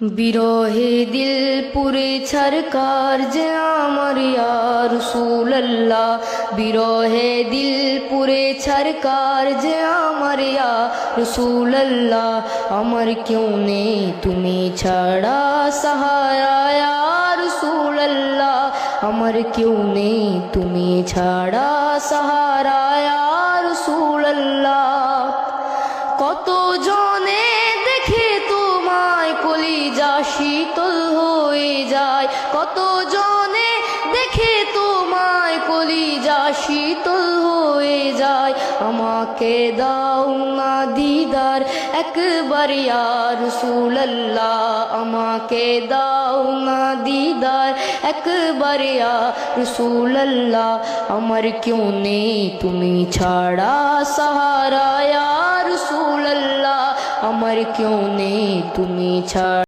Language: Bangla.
বিরহে দিল পুরে ছরকার যে আমার ইয়া রাসূলুল্লাহ, বিরহে দিল পুরে ছরকার যে আমার ইয়া রাসূলুল্লাহ। আমার কেউ নেই তুমি ছাড়া সাহারা ইয়া রাসূলুল্লাহ, আমার কেউ নেই তুমি ছাড়া সাহারা ইয়া রাসূলুল্লাহ। কত জনে দেখে তোমায় কলিজা শীতল হয়ে যায়, কত জনে দেখে তোমায় কলিজা শীতল হয়ে যায়। আমাকে দাও না দিদার একবার ইয়া রাসূলুল্লাহ, আমাকে দাও না দিদার একবার ইয়া রাসূলুল্লাহ। আমার কেউ নেই তুমি ছাড়া সাহারা ইয়া রাসূলুল্লাহ, আমার কেউ নেই তুমি ছাড়া।